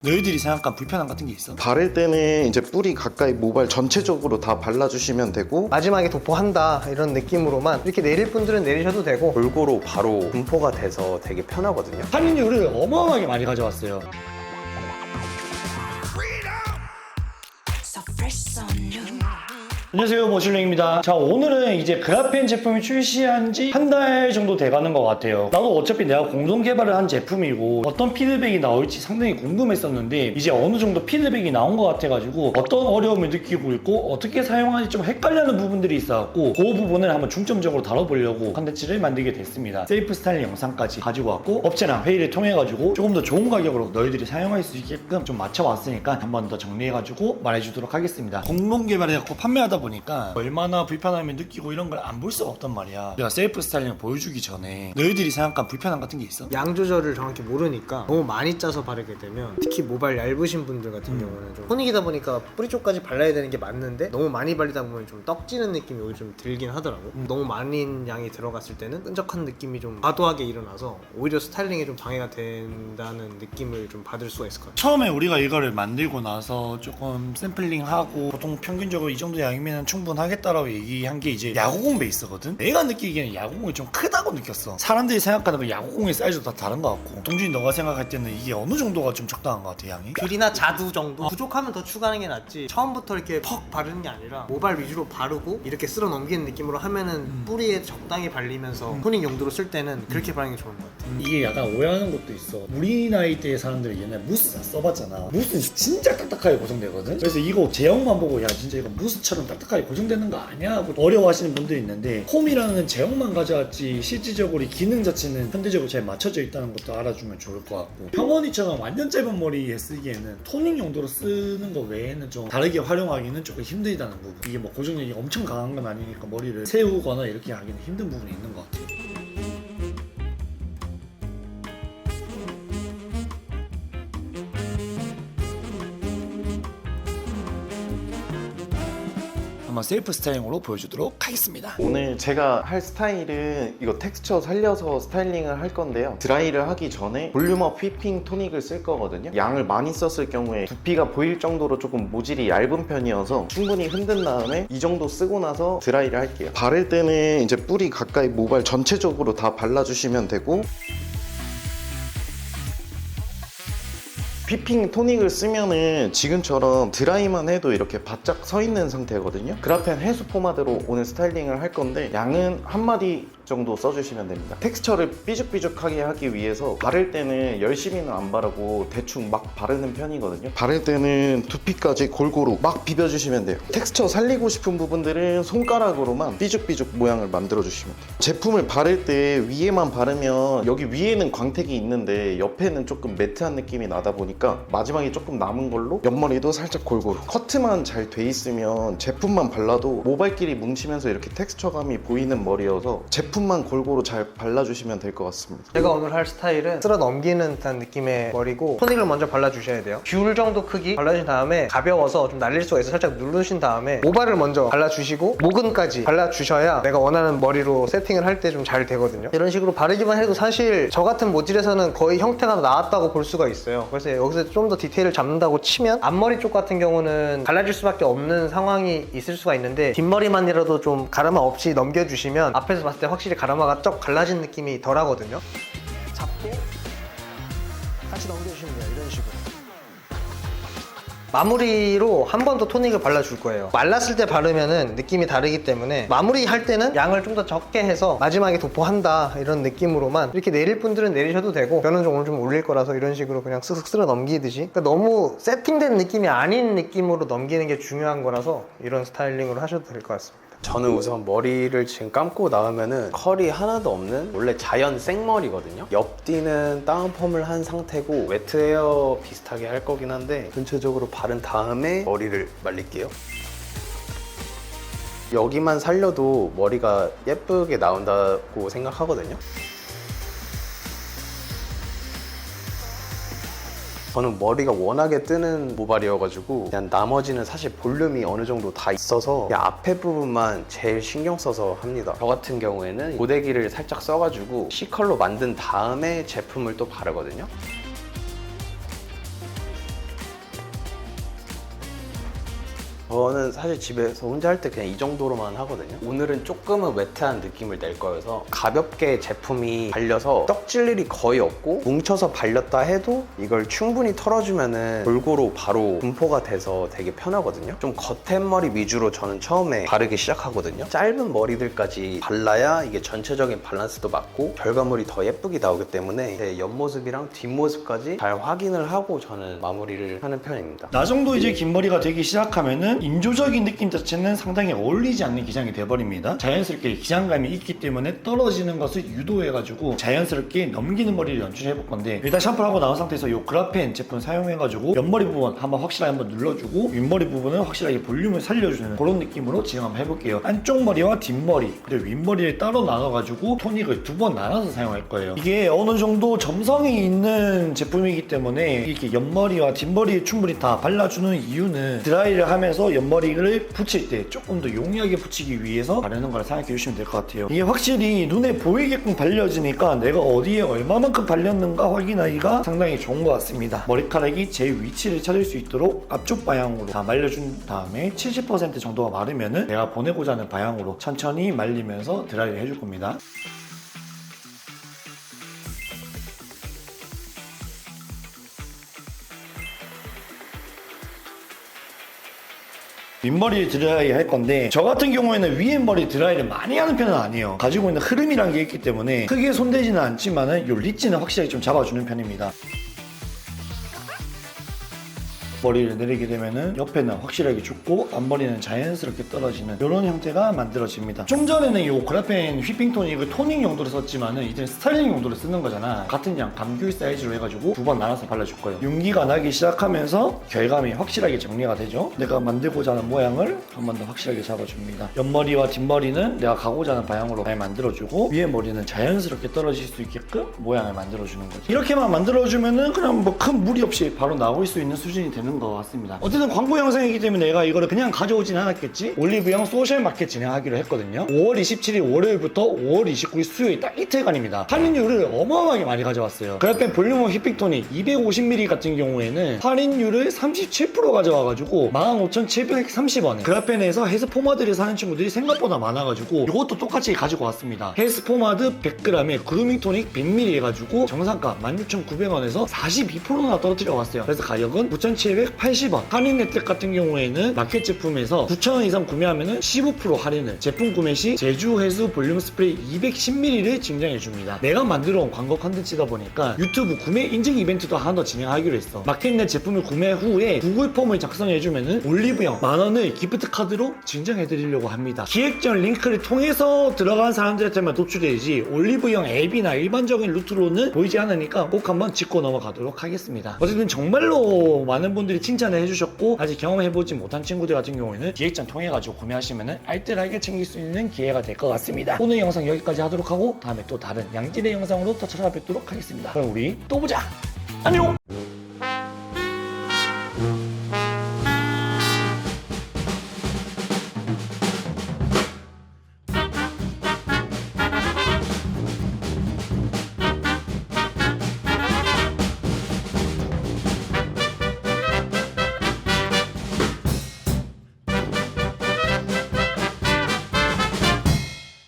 너희들이 생각한 불편함 같은 게 있어? 바를 때는 이제 뿌리 가까이 모발 전체적으로 다 발라주시면 되고, 마지막에 도포한다 이런 느낌으로만 이렇게 내릴 분들은 내리셔도 되고, 골고루 바로 분포가 돼서 되게 편하거든요. 함유를 어마어마하게 많이 가져왔어요. So fresh, so new. 안녕하세요, 모슐랭입니다. 자, 오늘은 이제 그라펜 제품이 출시한 지 한 달 정도 돼가는 것 같아요. 나도 어차피 내가 공동 개발을 한 제품이고 어떤 피드백이 나올지 상당히 궁금했었는데 이제 어느 정도 피드백이 나온 것 같아가지고 어떤 어려움을 느끼고 있고 어떻게 사용하는지 좀 헷갈리는 부분들이 있어갖고 그 부분을 한번 중점적으로 다뤄보려고 컨텐츠를 만들게 됐습니다. 셀프 스타일링 영상까지 가지고 왔고 업체랑 회의를 통해가지고 조금 더 좋은 가격으로 너희들이 사용할 수 있게끔 좀 맞춰왔으니까 한 번 더 정리해가지고 말해주도록 하겠습니다. 공동 개발해갖고 판매하다 보니까 얼마나 불편함을 느끼고 이런 걸 안 볼 수가 없단 말이야. 내가 셀프 스타일링을 보여주기 전에 너희들이 생각한 불편함 같은 게 있어? 양 조절을 정확히 모르니까 너무 많이 짜서 바르게 되면, 특히 모발 얇으신 분들 같은 경우는 좀 토닉이다 보니까 뿌리 쪽까지 발라야 되는 게 맞는데 너무 많이 바르다 보면 좀 떡지는 느낌이 오히려 좀 들긴 하더라고. 너무 많은 양이 들어갔을 때는 끈적한 느낌이 좀 과도하게 일어나서 오히려 스타일링에 좀 방해가 된다는 느낌을 좀 받을 수가 있을 것 같아요. 처음에 우리가 이거를 만들고 나서 조금 샘플링하고 보통 평균적으로 이 정도 양이면 충분하겠다라고 얘기한 게 이제 야구공 베이스거든? 내가 느끼기에는 야구공이 좀 크다고 느꼈어. 사람들이 생각하는 그 야구공의 사이즈도 다 다른 것 같고, 동준이 너가 생각할 때는 이게 어느 정도가 좀 적당한 것 같아, 양이? 귤이나 자두 정도? 부족하면 더 추가하는 게 낫지, 처음부터 이렇게 퍽 바르는 게 아니라 모발 위주로 바르고 이렇게 쓸어 넘기는 느낌으로 하면은 뿌리에 적당히 발리면서 토닉 용도로 쓸 때는 그렇게 바르는 게 좋은 것 같아. 이게 약간 오해하는 것도 있어. 우리 나이 때 사람들이 옛날에 무스 다 써봤잖아. 무스는 진짜 딱딱하게 고정되거든? 그래서 이거 제형만 보고 야 진짜 이거 무스처럼 딱딱하게 고정되는 거 아니야? 하고 어려워하시는 분들이 있는데, 홈이라는 제형만 가져왔지 실질적으로 이 기능 자체는 현대적으로 잘 맞춰져 있다는 것도 알아주면 좋을 것 같고, 형원이처럼 완전 짧은 머리에 쓰기에는 토닉 용도로 쓰는 거 외에는 좀 다르게 활용하기는 조금 힘들다는 부분. 이게 뭐 고정력이 엄청 강한 건 아니니까 머리를 세우거나 이렇게 하기는 힘든 부분이 있는 것 같아요. 한번 셀프 스타일링으로 보여주도록 하겠습니다. 오늘 제가 할 스타일은 이거 텍스처 살려서 스타일링을 할 건데요. 드라이를 하기 전에 볼륨업 휘핑 토닉을 쓸 거거든요. 양을 많이 썼을 경우에 두피가 보일 정도로 조금 모질이 얇은 편이어서 충분히 흔든 다음에 이 정도 쓰고 나서 드라이를 할게요. 바를 때는 이제 뿌리 가까이 모발 전체적으로 다 발라주시면 되고, 휘핑 토닉을 쓰면은 지금처럼 드라이만 해도 이렇게 바짝 서 있는 상태거든요. 그라펜 해수 포마드로 오늘 스타일링을 할 건데 양은 한 마디 정도 써주시면 됩니다. 텍스처를 삐죽삐죽하게 하기 위해서 바를 때는 열심히는 안 바르고 대충 막 바르는 편이거든요. 바를 때는 두피까지 골고루 막 비벼주시면 돼요. 텍스처 살리고 싶은 부분들은 손가락으로만 삐죽삐죽 모양을 만들어주시면 돼요. 제품을 바를 때 위에만 바르면 여기 위에는 광택이 있는데 옆에는 조금 매트한 느낌이 나다 보니까 마지막에 조금 남은 걸로 옆머리도 살짝 골고루, 커트만 잘 돼 있으면 제품만 발라도 모발끼리 뭉치면서 이렇게 텍스처감이 보이는 머리여서 제품만 골고루 잘 발라주시면 될 것 같습니다. 제가 오늘 할 스타일은 쓸어 넘기는 듯한 느낌의 머리고, 토닉을 먼저 발라주셔야 돼요. 귤 정도 크기 발라주신 다음에 가벼워서 좀 날릴 수가 있어서 살짝 누르신 다음에 모발을 먼저 발라주시고 모근까지 발라주셔야 내가 원하는 머리로 세팅을 할 때 좀 잘 되거든요. 이런 식으로 바르기만 해도 사실 저 같은 모질에서는 거의 형태가 나왔다고 볼 수가 있어요. 그래서 여기서 좀 더 디테일을 잡는다고 치면 앞머리 쪽 같은 경우는 발라줄 수밖에 없는 상황이 있을 수가 있는데, 뒷머리만이라도 좀 가르마 없이 넘겨주시면 앞에서 봤을 때 확실히 가르마가 쩍 갈라진 느낌이 덜 하거든요. 잡고 같이 넘겨주시면 돼요. 이런 식으로 마무리로 한 번 더 토닉을 발라줄 거예요. 말랐을 때 바르면은 느낌이 다르기 때문에 마무리 할 때는 양을 좀 더 적게 해서 마지막에 도포한다 이런 느낌으로만, 이렇게 내릴 분들은 내리셔도 되고, 저는 오늘 좀 올릴 거라서 이런 식으로 그냥 쓱쓱 쓸어 넘기듯이, 그러니까 너무 세팅된 느낌이 아닌 느낌으로 넘기는 게 중요한 거라서 이런 스타일링으로 하셔도 될 것 같습니다. 저는 우선 머리를 지금 감고 나오면은 컬이 하나도 없는 원래 자연 생머리거든요. 옆뒤는 다운펌을 한 상태고 웨트 헤어 비슷하게 할 거긴 한데, 전체적으로 바른 다음에 머리를 말릴게요. 여기만 살려도 머리가 예쁘게 나온다고 생각하거든요. 저는 머리가 워낙에 뜨는 모발이어가지고 그냥 나머지는 사실 볼륨이 어느 정도 다 있어서 그냥 앞에 부분만 제일 신경 써서 합니다. 저 같은 경우에는 고데기를 살짝 써가지고 C컬로 만든 다음에 제품을 또 바르거든요. 저는 사실 집에서 혼자 할 때 그냥 이 정도로만 하거든요. 오늘은 조금은 웨트한 느낌을 낼 거여서 가볍게 제품이 발려서 떡질 일이 거의 없고 뭉쳐서 발렸다 해도 이걸 충분히 털어주면은 골고루 바로 분포가 돼서 되게 편하거든요. 좀 겉앤머리 위주로 저는 처음에 바르기 시작하거든요. 짧은 머리들까지 발라야 이게 전체적인 밸런스도 맞고 결과물이 더 예쁘게 나오기 때문에 제 옆모습이랑 뒷모습까지 잘 확인을 하고 저는 마무리를 하는 편입니다. 나 정도 이제 긴 머리가 되기 시작하면은 인조적인 느낌 자체는 상당히 어울리지 않는 기장이 돼버립니다. 자연스럽게 기장감이 있기 때문에 떨어지는 것을 유도해가지고 자연스럽게 넘기는 머리를 연출해볼 건데, 일단 샴푸를 하고 나온 상태에서 이 그라펜 제품 사용해가지고 옆머리 부분 한번 확실하게 한번 눌러주고 윗머리 부분은 확실하게 볼륨을 살려주는 그런 느낌으로 지금 한번 해볼게요. 안쪽 머리와 뒷머리 그리고 윗머리를 따로 나눠가지고 토닉을 2번 나눠서 사용할 거예요. 이게 어느 정도 점성이 있는 제품이기 때문에 이렇게 옆머리와 뒷머리에 충분히 다 발라주는 이유는 드라이를 하면서 옆머리를 붙일 때 조금 더 용이하게 붙이기 위해서 바르는 걸 생각해 주시면 될 것 같아요. 이게 확실히 눈에 보이게끔 발려지니까 내가 어디에 얼마만큼 발렸는가 확인하기가 상당히 좋은 것 같습니다. 머리카락이 제 위치를 찾을 수 있도록 앞쪽 방향으로 다 말려준 다음에 70% 정도가 마르면은 내가 보내고자 하는 방향으로 천천히 말리면서 드라이를 해줄 겁니다. 윗머리 드라이 할 건데, 저 같은 경우에는 위에 머리 드라이를 많이 하는 편은 아니에요. 가지고 있는 흐름이란 게 있기 때문에 크게 손대지는 않지만은 요 리치는 확실하게 좀 잡아주는 편입니다. 머리를 내리게 되면은 옆에는 확실하게 죽고 앞머리는 자연스럽게 떨어지는 이런 형태가 만들어집니다. 좀 전에는 이 그라펜 휘핑 토닉을 토닉 용도로 썼지만은 이제는 스타일링 용도로 쓰는 거잖아. 같은 양 감귤 사이즈로 해가지고 2번 나눠서 발라줄 거예요. 윤기가 나기 시작하면서 결감이 확실하게 정리가 되죠. 내가 만들고자 하는 모양을 한 번 더 확실하게 잡아줍니다. 옆머리와 뒷머리는 내가 가고자 하는 방향으로 잘 만들어주고 위에 머리는 자연스럽게 떨어질 수 있게끔 모양을 만들어주는 거죠. 이렇게만 만들어주면은 그냥 뭐 큰 무리 없이 바로 나올 수 있는 수준이 되는 것 같습니다. 어쨌든 광고 영상이기 때문에 내가 이거를 그냥 가져오진 않았겠지. 올리브영 소셜 마켓 진행하기로 했거든요. 5월 27일 월요일부터 5월 29일 수요일 딱 이틀간입니다. 할인율을 어마어마하게 많이 가져왔어요. 그라펜 볼륨업 휘핑 토닉 250ml 같은 경우에는 할인율을 37% 가져와가지고 15,730원에 그라펜에서 헤스 포마드를 사는 친구들이 생각보다 많아가지고 이것도 똑같이 가지고 왔습니다. 헤스 포마드 100g에 그루밍 토닉 100ml 해가지고 정상가 16,900원에서 42%나 떨어뜨려 왔어요. 그래서 가격은 9,780원. 할인 혜택 같은 경우에는 마켓 제품에서 9,000원 이상 구매하면 15% 할인을, 제품 구매 시 제주 해수 볼륨 스프레이 210ml를 증정해줍니다. 내가 만들어 온 광고 컨텐츠다 보니까 유튜브 구매 인증 이벤트도 하나 더 진행하기로 했어. 마켓 내 제품을 구매 후에 구글 폼을 작성해주면 올리브영 만원을 기프트 카드로 증정해드리려고 합니다. 기획전 링크를 통해서 들어간 사람들한테만 도출되지 올리브영 앱이나 일반적인 루트로는 보이지 않으니까 꼭 한번 짚고 넘어가도록 하겠습니다. 어쨌든 정말로 많은 분들이 칭찬을 해주셨고, 아직 경험해보지 못한 친구들 같은 경우에는 기획전 통해가지고 구매하시면 알뜰하게 챙길 수 있는 기회가 될 것 같습니다. 오늘 영상 여기까지 하도록 하고 다음에 또 다른 양질의 영상으로 더 찾아뵙도록 하겠습니다. 그럼 우리 또 보자. 안녕.